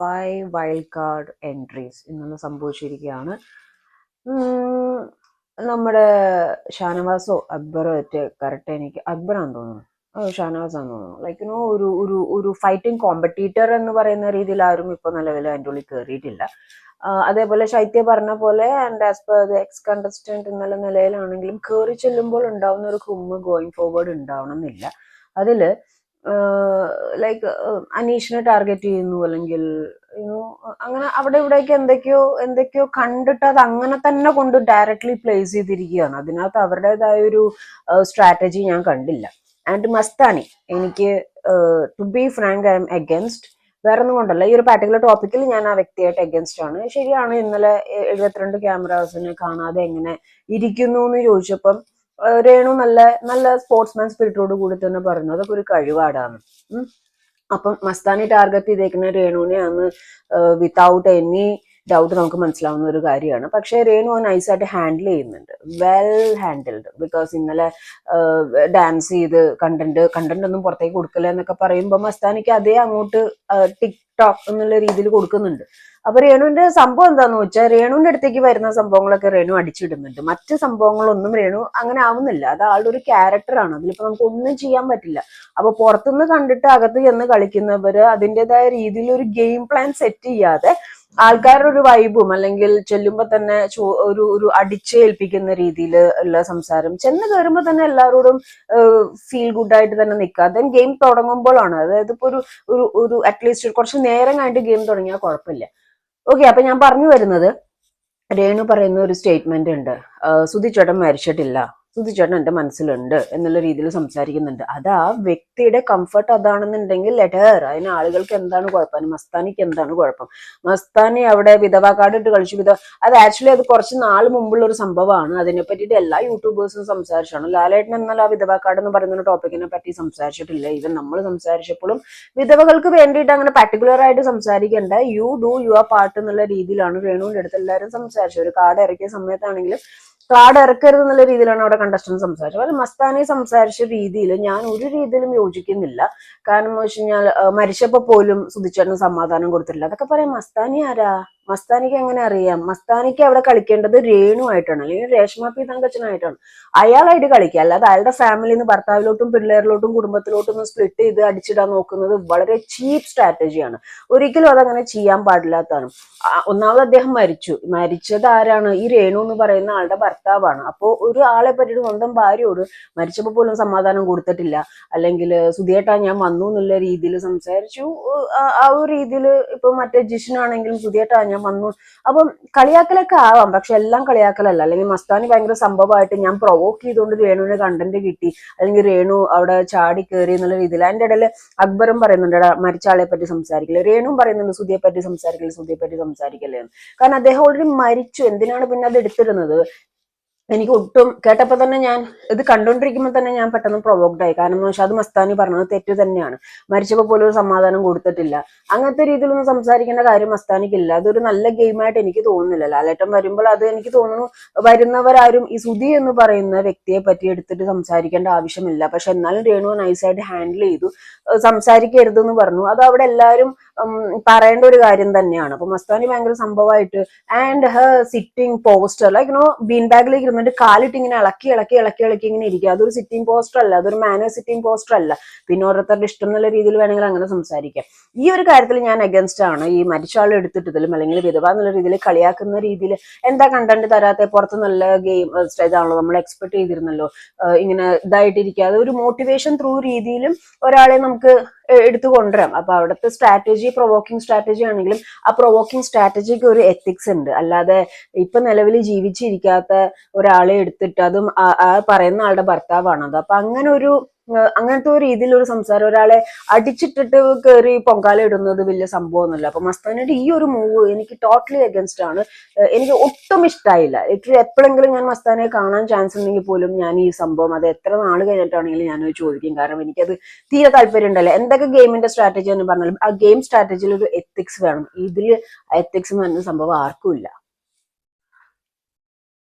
5 wild card entries ഇന്നലെ സംഭവിച്ചിരിക്കുകയാണ്. നമ്മുടെ ഷാനവാസോ അക്ബറോ correct എനിക്ക് അക്ബറാന്ന് തോന്നുന്നു, ഷാനവാസാന്ന് തോന്നുന്നു. ലൈക്ക് ഒരു ഒരു ഒരു ഫൈറ്റിംഗ് കോമ്പറ്റീറ്റർ എന്ന് പറയുന്ന രീതിയിൽ ആരും ഇപ്പൊ നിലവിൽ അതിൻ്റെ ഉള്ളിൽ കയറിയിട്ടില്ല. അതേപോലെ ശൈത്യ പറഞ്ഞ പോലെ and as per the X contestant എന്നുള്ള നിലയിലാണെങ്കിലും കയറി ചെല്ലുമ്പോൾ ഉണ്ടാവുന്ന ഒരു കുമ്മ് ഗോയിങ് ഫോർവേഡ് ഉണ്ടാവണം എന്നില്ല. അതില് ലൈക്ക് അനീഷിനെ ടാർഗറ്റ് ചെയ്യുന്നു, അല്ലെങ്കിൽ അങ്ങനെ അവിടെ ഇവിടേക്ക് എന്തൊക്കെയോ കണ്ടിട്ട് അത് അങ്ങനെ തന്നെ കൊണ്ട് ഡയറക്ട്ലി പ്ലേസ് ചെയ്തിരിക്കുകയാണ്. അതിനകത്ത് അവരുടേതായ ഒരു സ്ട്രാറ്റജി ഞാൻ കണ്ടില്ല. ആൻഡ് മസ്താനി, എനിക്ക് to be frank I am against. വേറെ ഒന്നും കൊണ്ടല്ല, ഈ ഒരു പാർട്ടിക്കുലർ ടോപ്പിക്കിൽ ഞാൻ ആ വ്യക്തിയായിട്ട് അഗൻസ്റ്റ് ആണ്. ശരിയാണ്, ഇന്നലെ 72 ക്യാമറാസിനെ കാണാതെ എങ്ങനെ ഇരിക്കുന്നു എന്ന് ചോദിച്ചപ്പം രേണു നല്ല സ്പോർട്സ്മാൻ സ്പിരിറ്റോട് കൂടി തന്നെ പറഞ്ഞു അതൊക്കെ ഒരു കഴിവാടാണ്. അപ്പം മസ്താനി ടാർഗറ്റ് ചെയ്തേക്കുന്ന രേണുവിനെയാണ് വിത്തൗട്ട് എനി ഡൗട്ട് നമുക്ക് മനസ്സിലാവുന്ന ഒരു കാര്യമാണ്. പക്ഷെ രേണു നൈസായിട്ട് ഹാൻഡിൽ ചെയ്യുന്നുണ്ട്, വെൽ ഹാൻഡിൽഡ്. ബിക്കോസ് ഇന്നലെ ഡാൻസ് ചെയ്ത് കണ്ടന്റ് ഒന്നും പുറത്തേക്ക് കൊടുക്കില്ല എന്നൊക്കെ പറയുമ്പോൾ മസ്താനിക്ക് അതേ അങ്ങോട്ട് ടിക്ടോക്ക് എന്നുള്ള രീതിയിൽ കൊടുക്കുന്നുണ്ട്. അപ്പൊ രേണുവിന്റെ സംഭവം എന്താന്ന് വെച്ചാൽ രേണുവിന്റെ അടുത്തേക്ക് വരുന്ന സംഭവങ്ങളൊക്കെ രേണു അടിച്ചിടുന്നുണ്ട്. മറ്റ് സംഭവങ്ങളൊന്നും രേണു അങ്ങനെ ആവുന്നില്ല. അത് ആളുടെ ഒരു ക്യാരക്ടറാണ്, അതിലിപ്പോ നമുക്ക് ഒന്നും ചെയ്യാൻ പറ്റില്ല. അപ്പൊ പുറത്തുനിന്ന് കണ്ടിട്ട് അകത്ത് ചെന്ന് കളിക്കുന്നവര് അതിൻ്റെതായ രീതിയിൽ ഒരു ഗെയിം പ്ലാൻ സെറ്റ് ചെയ്യാതെ ആൾക്കാരുടെ ഒരു വൈബും അല്ലെങ്കിൽ ചെല്ലുമ്പോ തന്നെ ഒരു അടിച്ചേൽപ്പിക്കുന്ന രീതിയിൽ ഉള്ള സംസാരം, ചെന്ന് കയറുമ്പോ തന്നെ എല്ലാവരോടും ഫീൽ ഗുഡായിട്ട് തന്നെ നിൽക്കുക. ഗെയിം തുടങ്ങുമ്പോഴാണ്, അതായത് ഇപ്പൊ ഒരു അറ്റ്ലീസ്റ്റ് കുറച്ച് നേരം കഴിഞ്ഞിട്ട് ഗെയിം തുടങ്ങിയാൽ കുഴപ്പമില്ല. ഓക്കെ, അപ്പൊ ഞാൻ പറഞ്ഞു വരുന്നത്, രേണു പറയുന്ന ഒരു സ്റ്റേറ്റ്മെന്റ് ഉണ്ട്, സുധിച്ചേട്ടൻ മരിച്ചിട്ടില്ല, സുധിച്ചേട്ടൻ എന്റെ മനസ്സിലുണ്ട് എന്നുള്ള രീതിയിൽ സംസാരിക്കുന്നുണ്ട്. അത് ആ വ്യക്തിയുടെ കംഫർട്ട് അതാണെന്നുണ്ടെങ്കിൽ ലെറ്റർ, അതിന് ആളുകൾക്ക് എന്താണ് കുഴപ്പം, മസ്താനിക്ക് എന്താണ് കുഴപ്പം? മസ്താനി അവിടെ വിധവാ കാർഡ് ഇട്ട് കളിച്ചു. അത് ആക്ച്വലി അത് കുറച്ച് നാൾ മുമ്പുള്ള ഒരു സംഭവമാണ്. അതിനെ പറ്റിയിട്ട് എല്ലാ യൂട്യൂബേഴ്സും സംസാരിച്ചാണ്. ലാലേട്ടൻ എന്നാൽ ആ വിധവാ കാർഡ് എന്ന് പറയുന്ന ടോപ്പിക്കിനെ പറ്റി സംസാരിച്ചിട്ടില്ല. ഈവൻ നമ്മൾ സംസാരിച്ചപ്പോഴും വിധവകൾക്ക് വേണ്ടിയിട്ട് അങ്ങനെ പർട്ടിക്കുലർ ആയിട്ട് സംസാരിക്കേണ്ട, യു ഡു യുവർ പാർട്ട് എന്നുള്ള രീതിയിലാണ് രേണുവിന്റെ അടുത്ത് എല്ലാവരും സംസാരിച്ചത്. ഒരു കാർഡ് ഇറക്കിയ സമയത്താണെങ്കിലും കാർഡ് ഇറക്കരുത് എന്നുള്ള രീതിയിലാണ് അവിടെ കണ്ടസ്റ്റന്റ് സംസാരിച്ചത്. അത് മസ്താനി സംസാരിച്ച രീതിയിൽ ഞാൻ ഒരു രീതിയിലും യോജിക്കുന്നില്ല. കാരണം എന്ന് വെച്ച് കഴിഞ്ഞാൽ മരിച്ചപ്പോ പോലും സുധിച്ചേട്ടന് സമാധാനം കൊടുത്തിട്ടില്ല. അതൊക്കെ പറയാം, മസ്താനി ആരാ? മസ്താനിക്ക് എങ്ങനെ അറിയാം? മസ്താനിക്ക് അവിടെ കളിക്കേണ്ടത് രേണു ആയിട്ടാണ്, അല്ലെങ്കിൽ രേഷ്മ പി തങ്കച്ചനായിട്ടാണ്. അയാളായിട്ട് കളിക്കുക, അല്ലാതെ അയാളുടെ ഫാമിലിന്ന് ഭർത്താവിലോട്ടും പിള്ളേരിലോട്ടും കുടുംബത്തിലോട്ടും ഒന്ന് സ്പ്ലിറ്റ് ചെയ്ത് അടിച്ചിടാൻ നോക്കുന്നത് വളരെ ചീപ്പ് സ്ട്രാറ്റജിയാണ്. ഒരിക്കലും അതങ്ങനെ ചെയ്യാൻ പാടില്ലാത്തതാണ്. ഒന്നാമത് അദ്ദേഹം മരിച്ചത് ആരാണ്? ഈ രേണു എന്ന് പറയുന്ന ആളുടെ ഭർത്താവാണ്. അപ്പോ ഒരു ആളെ പറ്റിയിട്ട് സ്വന്തം ഭാര്യയോട് മരിച്ചപ്പോ പോലും സമാധാനം കൊടുത്തിട്ടില്ല, അല്ലെങ്കിൽ സുധിയേട്ടാ ഞാൻ വന്നു എന്നുള്ള രീതിയിൽ സംസാരിച്ചു. ആ ഒരു രീതിയിൽ ഇപ്പൊ മറ്റേ ജിഷിനാണെങ്കിലും സുധിയേട്ടാ ഞാൻ വന്നു. അപ്പം കളിയാക്കലൊക്കെ ആവാം, പക്ഷെ എല്ലാം കളിയാക്കലല്ല. അല്ലെങ്കിൽ മസ്താനി ഭയങ്കര സംഭവമായിട്ട് ഞാൻ പ്രൊവോക്ക് ചെയ്തുകൊണ്ട് രേണുവിന് കണ്ടന്റ് കിട്ടി, അല്ലെങ്കിൽ രേണു അവിടെ ചാടി കയറി എന്നുള്ള രീതിയിൽ. അതിന്റെ ഇടയിൽ അക്ബറും പറയുന്നുണ്ട് മരിച്ച ആളെ പറ്റി സംസാരിക്കില്ല, രേണുവും പറയുന്നുണ്ട് സുധിയെ പറ്റി സംസാരിക്കല്ലേ. കാരണം അദ്ദേഹം ഓൾറെഡി മരിച്ചു, എന്തിനാണ് പിന്നെ അത് എടുത്തിരുന്നത്? എനിക്ക് ഒട്ടും കേട്ടപ്പോ തന്നെ ഞാൻ ഇത് കണ്ടോണ്ടിരിക്കുമ്പോൾ തന്നെ ഞാൻ പെട്ടെന്ന് പ്രൊവോക്ഡ് ആയി. കാരണം എന്ന് വെച്ചാൽ അത് മസ്താനി പറഞ്ഞത് തെറ്റ് തന്നെയാണ്. മരിച്ചപ്പോ പോലും ഒരു സമാധാനം കൊടുത്തിട്ടില്ല. അങ്ങനത്തെ രീതിയിലൊന്നും സംസാരിക്കേണ്ട കാര്യം മസ്താനിക്കില്ല. അതൊരു നല്ല ഗെയിമായിട്ട് എനിക്ക് തോന്നുന്നില്ല. ലാലേട്ടൻ വരുമ്പോൾ അത് എനിക്ക് തോന്നുന്നു വരുന്നവരാരും ഈ സുധി എന്ന് പറയുന്ന വ്യക്തിയെ പറ്റി എടുത്തിട്ട് സംസാരിക്കേണ്ട ആവശ്യമില്ല. പക്ഷെ എന്നാലും രേണു നൈസായിട്ട് ഹാൻഡിൽ ചെയ്തു. സംസാരിക്കരുതെന്ന് പറഞ്ഞു, അത് അവിടെ എല്ലാവരും പറയേണ്ട ഒരു കാര്യം തന്നെയാണ്. അപ്പൊ മസ്താനി ഭയങ്കര സംഭവമായിട്ട് and her sitting poster like bean ബാഗിലേക്ക് ഇരുന്നിട്ട് കാലിട്ട് ഇങ്ങനെ ഇളക്കി ഇങ്ങനെ ഇരിക്കുക. അതൊരു സിറ്റിംഗ് പോസ്റ്റർ അല്ല, അതൊരു മാനേജ് സിറ്റിംഗ് പോസ്റ്റർ അല്ല. പിന്നെ ഓരോരുത്തരുടെ ഇഷ്ടം എന്നുള്ള രീതിയിൽ വേണമെങ്കിൽ അങ്ങനെ സംസാരിക്കാം. ഈ ഒരു കാര്യത്തിൽ ഞാൻ അഗൻസ്റ്റ് ആണ്. ഈ മരിച്ച ആൾ എടുത്തിട്ടതിലും അല്ലെങ്കിൽ വിധവ എന്നുള്ള രീതിയിൽ കളിയാക്കുന്ന രീതിയിൽ എന്താ കണ്ടന്റ് തരാത്തെ? പുറത്ത് നല്ല ഗെയിം ഇതാണല്ലോ നമ്മൾ എക്സ്പെക്ട് ചെയ്തിരുന്നല്ലോ, ഇങ്ങനെ ഇതായിട്ടിരിക്കുക. അതൊരു മോട്ടിവേഷൻ ത്രൂ രീതിയിലും ഒരാളെ നമുക്ക് എടുത്തു കൊണ്ടുവരാം. അപ്പൊ അവിടുത്തെ സ്ട്രാറ്റജി പ്രൊവോക്കിംഗ് സ്ട്രാറ്റജി ആണെങ്കിലും ആ പ്രൊവോക്കിംഗ് സ്ട്രാറ്റജിക്ക് ഒരു എത്തിക്സ് ഉണ്ട്. അല്ലാതെ ഇപ്പൊ നിലവിൽ ജീവിച്ചിരിക്കാത്ത ഒരാളെ എടുത്തിട്ട്, അതും ആ പറയുന്ന ആളുടെ ഭർത്താവാണ് അത്. അപ്പൊ അങ്ങനത്തെ ഒരു രീതിയിൽ ഒരു സംസാരം, ഒരാളെ അടിച്ചിട്ടിട്ട് കയറി പൊങ്കാല ഇടുന്നത് വലിയ സംഭവമൊന്നുമില്ല. അപ്പൊ മസ്താനിയുടെ ഈ ഒരു മൂവ് എനിക്ക് ടോട്ടലി അഗൻസ്റ്റ് ആണ്. എനിക്ക് ഒട്ടും ഇഷ്ടമായില്ല. എപ്പോഴെങ്കിലും ഞാൻ മസ്താനെ കാണാൻ ചാൻസ് ഉണ്ടെങ്കിൽ പോലും ഞാൻ ഈ സംഭവം അത് എത്ര നാൾ കഴിഞ്ഞിട്ടാണെങ്കിലും ഞാനത് ചോദിക്കും. കാരണം എനിക്കത് തീരെ താല്പര്യം ഉണ്ടല്ലോ. എന്തൊക്കെ ഗെയിമിന്റെ സ്ട്രാറ്റജി എന്ന് പറഞ്ഞാലും ആ ഗെയിം സ്ട്രാറ്റജിയിൽ ഒരു എത്തിക്സ് വേണം. ഇതിൽ എത്തിക്സ് എന്ന് പറഞ്ഞ സംഭവം ആർക്കും ഇല്ല.